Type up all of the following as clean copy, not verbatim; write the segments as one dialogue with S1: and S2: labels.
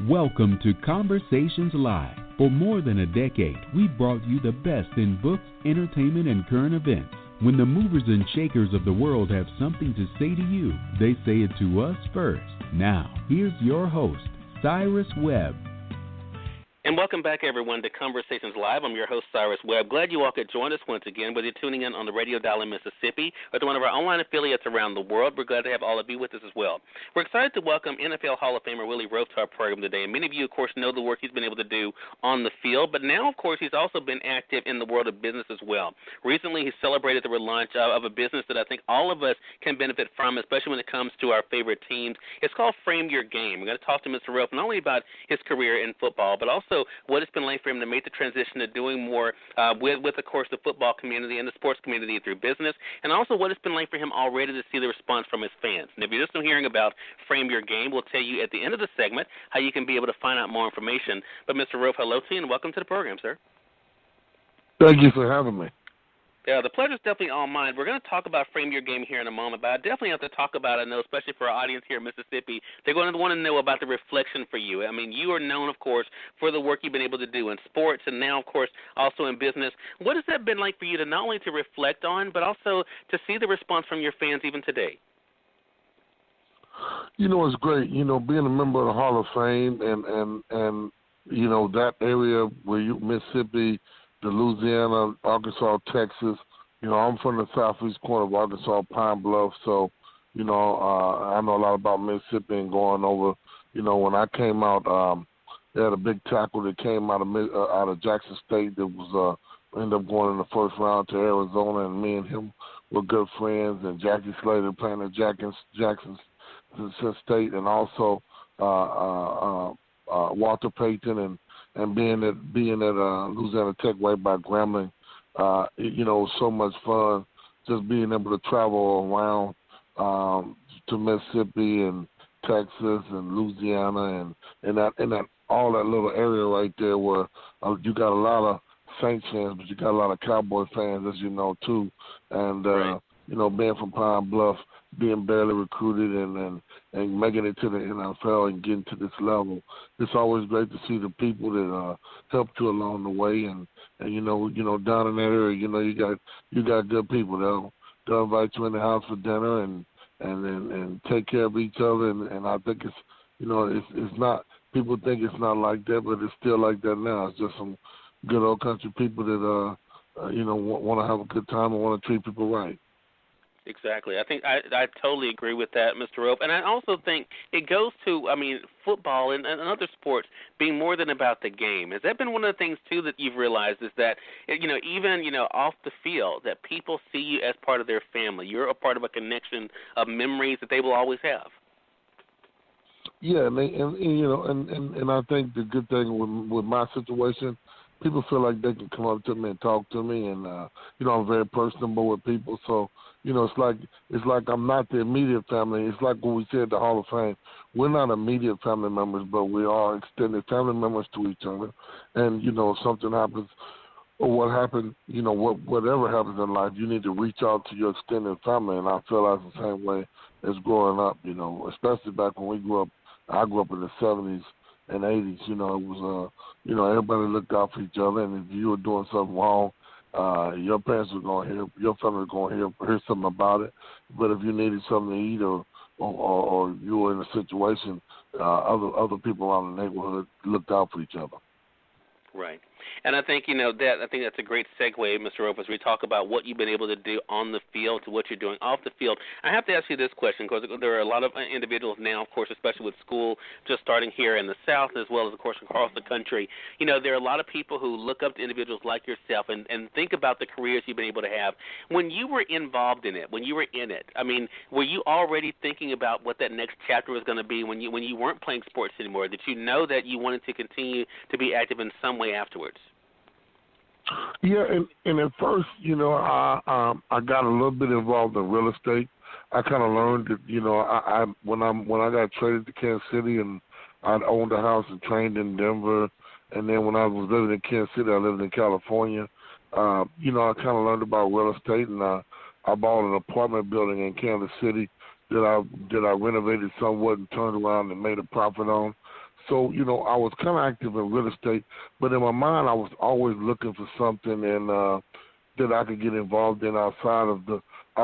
S1: Welcome to Conversations Live. For more than a decade, we've brought you the best in books, entertainment, and current events. When the movers and shakers of the world have something to say to you, they say it to us first. Now, here's your host, Cyrus Webb.
S2: And welcome back, everyone, to Conversations Live. I'm your host, Cyrus Webb. Glad you all could join us once again, whether you're tuning in on the radio dial in Mississippi or to one of our online affiliates around the world. We're glad to have all of you with us as well. We're excited to welcome NFL Hall of Famer Willie Roaf to our program today. And many of you, of course, know the work he's been able to do on the field, but now, of course, he's also been active in the world of business as well. Recently, he celebrated the relaunch of a business that I think all of us can benefit from, especially when it comes to our favorite teams. It's called Frame Your Game. We're going to talk to Mr. Roaf not only about his career in football, but also what it's been like for him to make the transition to doing more with, of course, the football community and the sports community through business, and also what it's been like for him already to see the response from his fans. And if you're just hearing about Frame Your Game, we'll tell you at the end of the segment how you can be able to find out more information. But, Mr. Roaf, hello to you, and welcome to the program, sir.
S3: Thank you for having me.
S2: Yeah, the pleasure's definitely all mine. We're going to talk about Frame Your Game here in a moment, but I definitely have to talk about it, I know, especially for our audience here in Mississippi. They're going to want to know about the reflection for you. I mean, you are known, of course, for the work you've been able to do in sports and now, of course, also in business. What has that been like for you to not only to reflect on, but also to see the response from your fans even today?
S3: You know, it's great, you know, being a member of the Hall of Fame and you know, that area where Mississippi, the Louisiana, Arkansas, Texas. You know, I'm from the southeast corner of Arkansas, Pine Bluff, so, you know, I know a lot about Mississippi and going over. You know, when I came out, they had a big tackle that came out of Jackson State that was ended up going in the first round to Arizona, and me and him were good friends, and Jackie Slater playing at Jackson State, and also Walter Payton and being at Louisiana Tech right by Grambling, you know, it was so much fun just being able to travel around to Mississippi and Texas and Louisiana and that all that little area right there where you got a lot of Saints fans, but you got a lot of Cowboy fans, as you know, too. And
S2: right.
S3: You know, being from Pine Bluff, being barely recruited and making it to the NFL and getting to this level, it's always great to see the people that helped you along the way. And you know down in that area, you know, you got good people. They'll invite you in the house for dinner and take care of each other. And I think it's, you know, it's not, people think it's not like that, but it's still like that now. It's just some good old country people that you know, want to have a good time and want to treat people right.
S2: Exactly. I think I totally agree with that, Mr. Roaf. And I also think it goes to, I mean, football and other sports being more than about the game. Has that been one of the things, too, that you've realized is that, you know, even, you know, off the field, that people see you as part of their family. You're a part of a connection of memories that they will always have.
S3: Yeah, and you know, and I think the good thing with my situation, people feel like they can come up to me and talk to me, and you know, I'm very personable with people. So, you know, it's like I'm not the immediate family. It's like what we said at the Hall of Fame. We're not immediate family members, but we are extended family members to each other. And you know, if something happens or what happened, you know, whatever happens in life, you need to reach out to your extended family. And I feel like the same way as growing up. You know, especially back when we grew up. I grew up in the 70s and 80s. You know, it was you know, everybody looked out for each other, and if you were doing something wrong, your parents were going to hear, your family was going to hear something about it. But if you needed something to eat or you were in a situation, other people around the neighborhood looked out for each other.
S2: Right. And I think, you know, I think that's a great segue, Mr. Roaf, as we talk about what you've been able to do on the field to what you're doing off the field. I have to ask you this question because there are a lot of individuals now, of course, especially with school just starting here in the South as well as, of course, across the country. You know, there are a lot of people who look up to individuals like yourself and think about the careers you've been able to have. When you were involved in it, when you were in it, I mean, were you already thinking about what that next chapter was going to be when you weren't playing sports anymore? Did you know that you wanted to continue to be active in some way afterwards?
S3: Yeah, and at first, you know, I got a little bit involved in real estate. I kind of learned that, you know, when I got traded to Kansas City and I owned a house and trained in Denver, and then when I was living in Kansas City, I lived in California. You know, I kind of learned about real estate, and I bought an apartment building in Kansas City that I renovated somewhat and turned around and made a profit on. So, I was kind of active in real estate, but in my mind, I was always looking for something and that I could get involved in outside of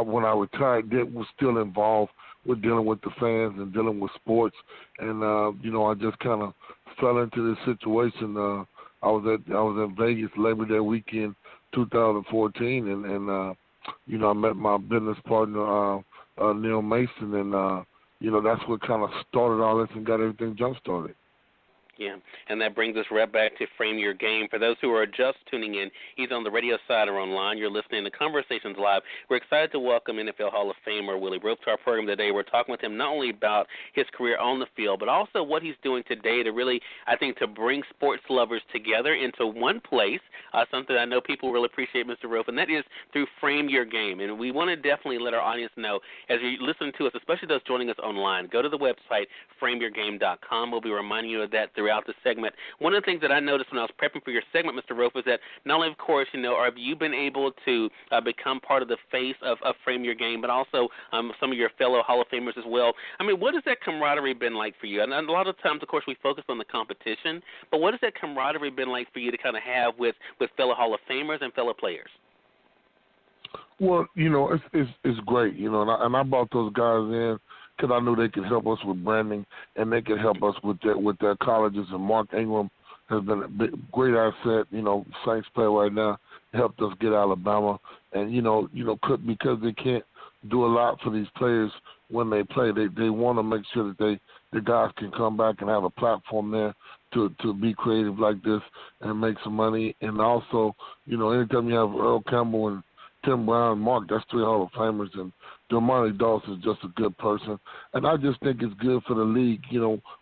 S3: when I retired, that was still involved with dealing with the fans and dealing with sports. And, I just kind of fell into this situation. I was in Vegas Labor Day weekend 2014, and I met my business partner, Neil Mason, and, that's what kind of started all this and got everything jump-started.
S2: Yeah, and that brings us right back to Frame Your Game. For those who are just tuning in, either on the radio side or online, you're listening to Conversations Live. We're excited to welcome NFL Hall of Famer Willie Roaf to our program today. We're talking with him not only about his career on the field, but also what he's doing today to really, I think, to bring sports lovers together into one place, something I know people really appreciate, Mr. Roaf, and that is through Frame Your Game. And we want to definitely let our audience know, as you listen to us, especially those joining us online, go to the website, frameyourgame.com. We'll be reminding you of that throughout the segment. One of the things that I noticed when I was prepping for your segment, Mr. Roaf, is that not only, of course, have you been able to become part of the face of Frame Your Game, but also some of your fellow Hall of Famers as well. I mean, what has that camaraderie been like for you? And a lot of times, of course, we focus on the competition, but what has that camaraderie been like for you to kind of have with fellow Hall of Famers and fellow players?
S3: Well, it's great, and I brought those guys in because I knew they could help us with branding and they could help us with their colleges. And Mark Ingram has been a great asset. Saints player right now, helped us get Alabama, and because they can't do a lot for these players when they play, they want to make sure that the guys can come back and have a platform there to be creative like this and make some money. And also, anytime you have Earl Campbell and Tim Brown, Mark, that's 3 Hall of Famers, and Dermontti Dawson is just a good person. And I just think it's good for the league,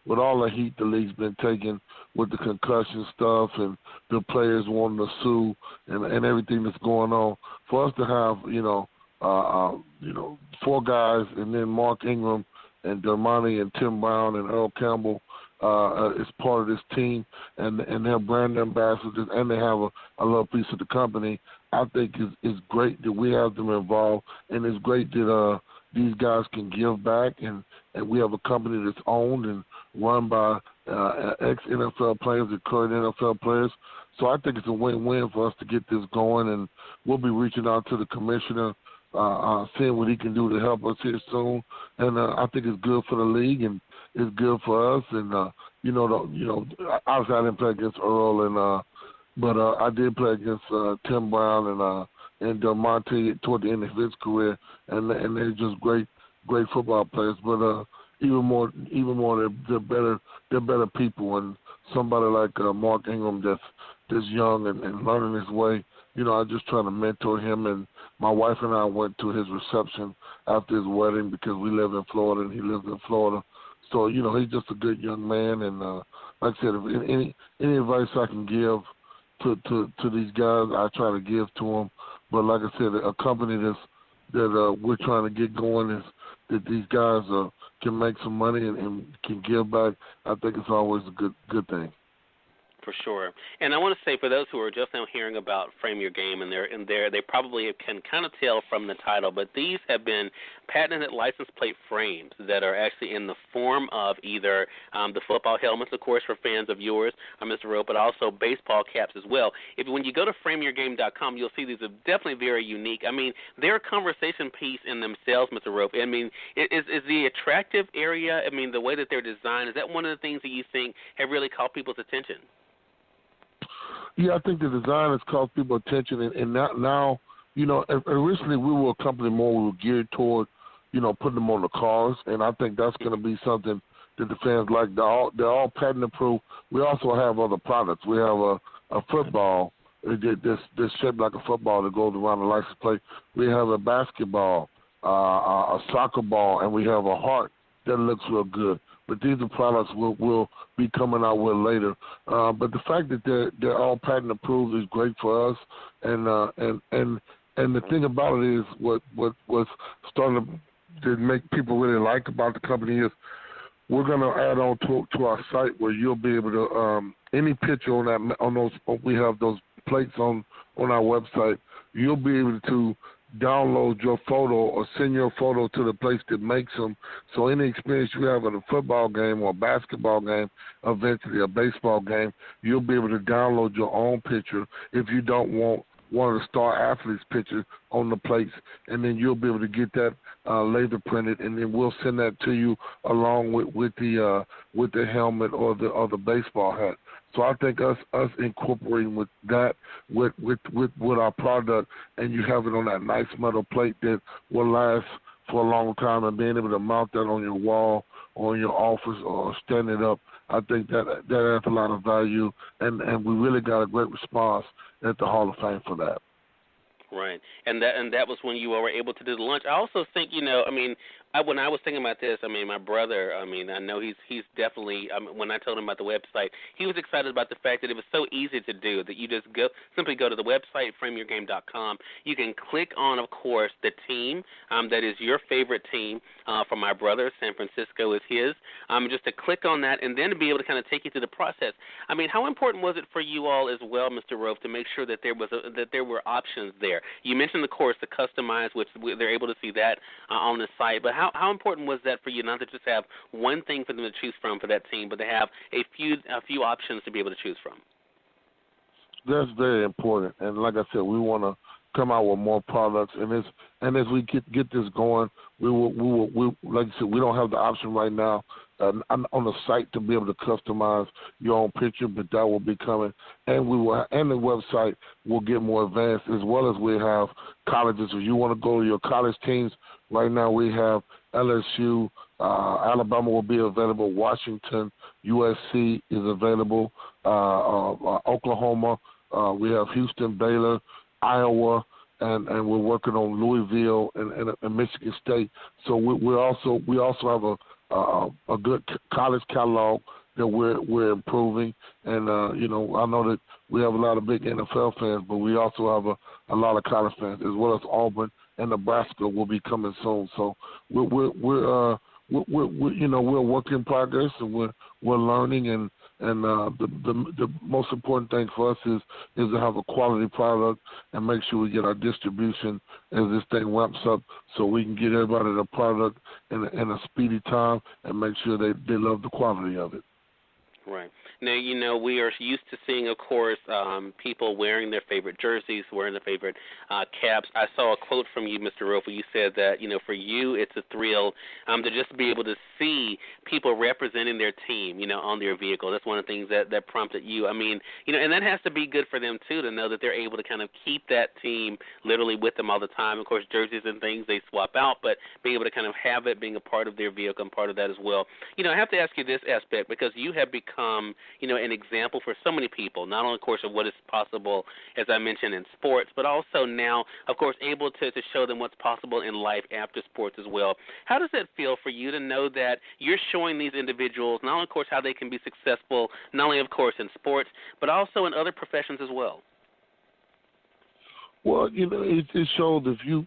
S3: with all the heat the league's been taking with the concussion stuff and the players wanting to sue and everything that's going on. For us to have, 4 guys and then Mark Ingram and Dermontti and Tim Brown and Earl Campbell is part of this team, and they're brand ambassadors, and they have a little piece of the company. I think it's great that we have them involved, and it's great that these guys can give back, and we have a company that's owned and run by ex-NFL players and current NFL players. So I think it's a win-win for us to get this going, and we'll be reaching out to the commissioner, seeing what he can do to help us here soon. And I think it's good for the league, and it's good for us. And obviously I didn't play against Earl, but I did play against Tim Brown and Dermontti toward the end of his career, and they're just great football players. But even more, they're better people. And somebody like Mark Ingram that's young and learning his way. I just try to mentor him, and my wife and I went to his reception after his wedding because we live in Florida and he lives in Florida. So, he's just a good young man, and like I said, if any advice I can give to these guys, I try to give to them. But like I said, a company that we're trying to get going is that these guys can make some money and can give back. I think it's always a good thing.
S2: For sure. And I want to say, for those who are just now hearing about Frame Your Game, and they probably can kind of tell from the title, but these have been patented license plate frames that are actually in the form of either the football helmets, of course, for fans of yours, Mr. Roaf, but also baseball caps as well. When you go to frameyourgame.com, you'll see these are definitely very unique. I mean, they're a conversation piece in themselves, Mr. Roaf. I mean, is the attractive area, the way that they're designed, is that one of the things that you think have really caught people's attention?
S3: Yeah, I think the design has caught people attention, and now, originally we were a company more we were geared toward, putting them on the cars, and I think that's going to be something that the fans like. They're all patent approved. We also have other products. We have a football that's shaped like a football that goes around the license plate. We have a basketball, a soccer ball, and we have a heart that looks real good. But these are products we'll be coming out with later. But the fact that they're all patent approved is great for us. And the thing about it is what's starting to make people really like about the company is we're going to add on to our site where you'll be able to any picture on those. We have those plates on our website. You'll be able to download your photo or send your photo to the place that makes them. So any experience you have at a football game or a basketball game, eventually a baseball game, you'll be able to download your own picture if you don't want one of the star athletes' pictures on the plates, and then you'll be able to get that laser printed, and then we'll send that to you along with the helmet or the baseball hat. So I think us incorporating with that with our product, and you have it on that nice metal plate that will last for a long time, and being able to mount that on your wall or in your office or stand it up, I think that adds a lot of value, and we really got a great response at the Hall of Fame for that.
S2: Right, and that was when you were able to do the lunch. I also think, when I was thinking about this, my brother, I know he's definitely, when I told him about the website, he was excited about the fact that it was so easy to do, that you just simply go to the website, frameyourgame.com. You can click on, of course, the team that is your favorite team. For my brother, San Francisco is his. Just to click on that and then to be able to kind of take you through the process. How important was it for you all as well, Mr. Roaf, to make sure that there were options there? You mentioned, of course, the customize, which they're able to see that on the site, but how important was that for you, not to just have one thing for them to choose from for that team, but to have a few options to be able to choose from?
S3: That's very important, and like I said, we want to come out with more products, and as we get this going, we will like I said, we don't have the option right now on the site to be able to customize your own picture, but that will be coming, and the website will get more advanced, as well as we have colleges. If you want to go to your college teams, right now we have LSU, Alabama will be available, Washington, USC is available, Oklahoma, we have Houston, Baylor, Iowa, and we're working on Louisville and Michigan State. So we also have a good college catalog that we're improving, and I know that we have a lot of big NFL fans, but we also have a lot of college fans, as well as Auburn and Nebraska will be coming soon. So we're a work in progress, and we're learning, and the most important thing for us is to have a quality product and make sure we get our distribution as this thing ramps up, so we can get everybody the product in a speedy time and make sure they love the quality of it.
S2: Right. Now, we are used to seeing, of course, people wearing their favorite jerseys, wearing their favorite caps. I saw a quote from you, Mr. Roaf, where you said that, for you it's a thrill to just be able to see people representing their team, on their vehicle. That's one of the things that prompted you. And that has to be good for them, too, to know that they're able to kind of keep that team literally with them all the time. Of course, jerseys and things, they swap out, but being able to kind of have it being a part of their vehicle and part of that as well. I have to ask you this aspect, because you have become an example for so many people, not only, of course, of what is possible, as I mentioned, in sports, but also now, of course, able to show them what's possible in life after sports as well. How does that feel for you to know that you're showing these individuals, not only, of course, how they can be successful, not only, of course, in sports, but also in other professions as well?
S3: Well, it shows if you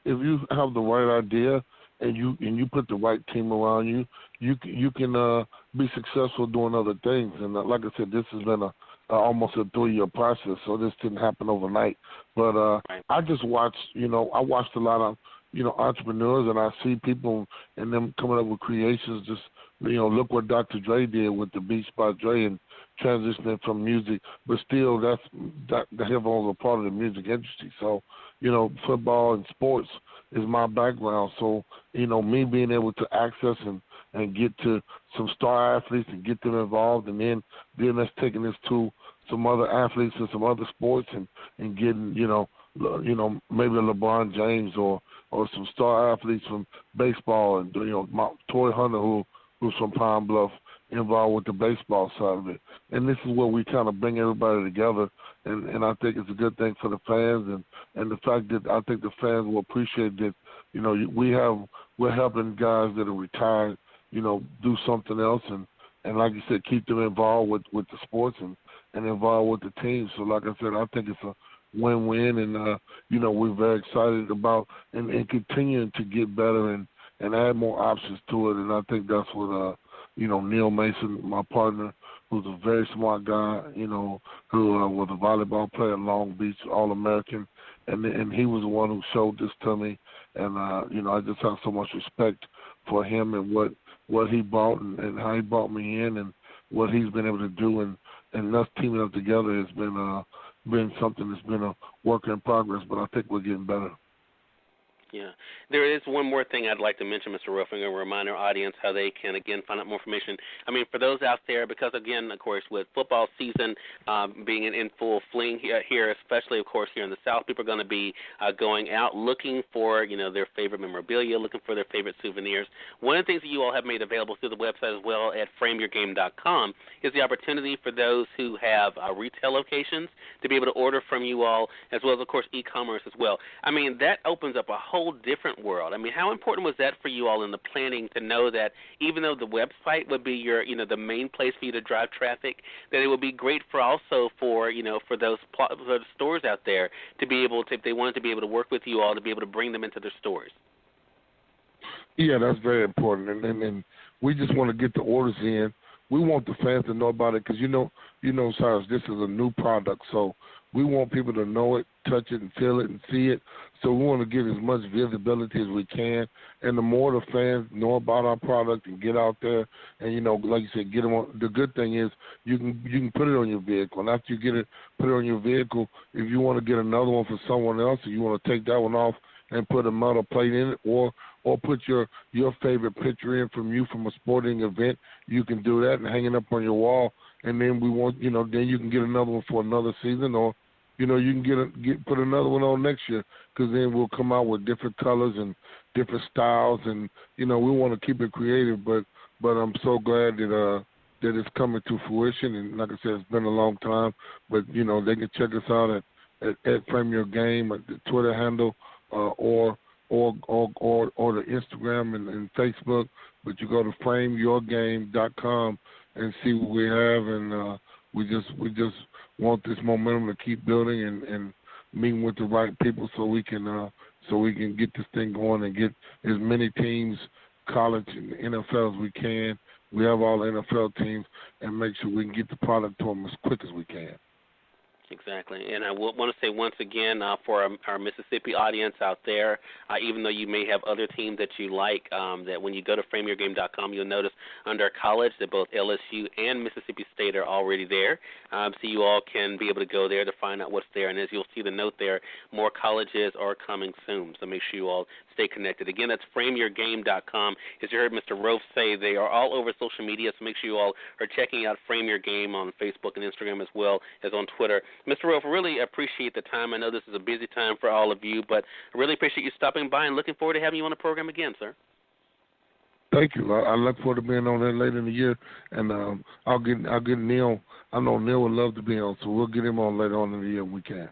S3: have the right idea and you put the right team around you, you can be successful doing other things. And like I said, this has been almost a 3-year process, so this didn't happen overnight. But I just watched, I watched a lot of, entrepreneurs, and I see people and them coming up with creations. Just, look what Dr. Dre did with the Beats by Dre and transitioning from music, but still the headphones are part of the music industry. So, football and sports is my background. So, me being able to access and get to some star athletes and get them involved, and then that's taking this to some other athletes and some other sports and getting, maybe LeBron James or some star athletes from baseball, and Toy Hunter who's from Pine Bluff, involved with the baseball side of it. And this is where we kind of bring everybody together, and I think it's a good thing for the fans, and the fact that I think the fans will appreciate that, we're helping guys that are retired, do something else, and like you said, keep them involved with the sports and involved with the team. So like I said, I think it's a win-win, and we're very excited about and continuing to get better and add more options to it. And I think that's what Neil Mason, my partner, who's a very smart guy, you know, who was a volleyball player at Long Beach, All-American, and he was the one who showed this to me. And, you know, I just have so much respect for him and what he brought and how he brought me in and what he's been able to do. And us teaming up together has been something that's been a work in progress, but I think we're getting better.
S2: Yeah. There is one more thing I'd like to mention, Mr. Roaf. I'm going to remind our audience how they can, again, find out more information. I mean, for those out there, because, again, of course, with football season being in full fling here, especially, of course, here in the South, people are going to be going out looking for, you know, their favorite memorabilia, looking for their favorite souvenirs. One of the things that you all have made available through the website as well at frameyourgame.com is the opportunity for those who have retail locations to be able to order from you all, as well as, of course, e-commerce as well. I mean, that opens up a whole different world. I mean, how important was that for you all in the planning to know that even though the website would be your, you know, the main place for you to drive traffic, that it would be great for also for, you know, for those stores out there to be able to, if they wanted to be able to work with you all, to be able to bring them into their stores?
S3: Yeah, that's very important, and we just want to get the orders in. We want the fans to know about it because you know, Cyrus, this is a new product, so we want people to know it, touch it, and feel it, and see it. So we want to give as much visibility as we can. And the more the fans know about our product and get out there, and you know, like you said, get them on. The good thing is you can put it on your vehicle, and after you get it, put it on your vehicle. If you want to get another one for someone else, or you want to take that one off and put a metal plate in it, or put your favorite picture in from you from a sporting event, you can do that and hang it up on your wall. And then we want, you know, then you can get another one for another season, or, you know, you can put another one on next year, because then we'll come out with different colors and different styles, and you know, we want to keep it creative. But I'm so glad that it's coming to fruition. And like I said, it's been a long time, but you know, they can check us out at Frame Your Game, at the Twitter handle, or the Instagram and Facebook. But you go to frameyourgame.com and see what we have, and we just want this momentum to keep building and meeting with the right people so we can get this thing going and get as many teams, college and NFL, as we can. We have all the NFL teams, and make sure we can get the product to them as quick as we can.
S2: Exactly. And I want to say once again for our Mississippi audience out there, even though you may have other teams that you like, that when you go to frameyourgame.com, you'll notice under college that both LSU and Mississippi State are already there. So you all can be able to go there to find out what's there. And as you'll see the note there, more colleges are coming soon. So make sure you all stay connected. Again, that's frameyourgame.com. As you heard Mr. Roaf say, they are all over social media, so make sure you all are checking out Frame Your Game on Facebook and Instagram as well as on Twitter. Mr. Roaf, really appreciate the time. I know this is a busy time for all of you, but I really appreciate you stopping by and looking forward to having you on the program again, sir.
S3: Thank you. I look forward to being on there later in the year, and I'll get Neil. I know Neil would love to be on, so we'll get him on later on in the year when we can.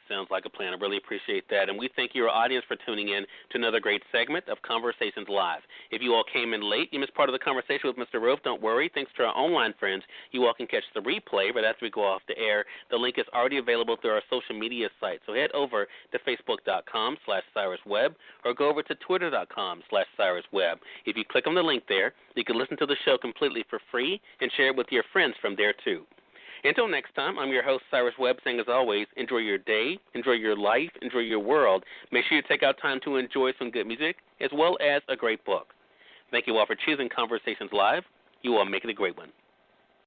S2: Sounds like a plan. I really appreciate that. And we thank your audience for tuning in to another great segment of Conversations Live. If you all came in late, you missed part of the conversation with Mr. Roaf, don't worry. Thanks to our online friends, you all can catch the replay right after we go off the air. The link is already available through our social media site. So head over to facebook.com/Cyrus Webb or go over to twitter.com/Cyrus Webb. If you click on the link there, you can listen to the show completely for free and share it with your friends from there too. Until next time, I'm your host, Cyrus Webb, saying as always, enjoy your day, enjoy your life, enjoy your world. Make sure you take out time to enjoy some good music as well as a great book. Thank you all for choosing Conversations Live. You all make it a great one.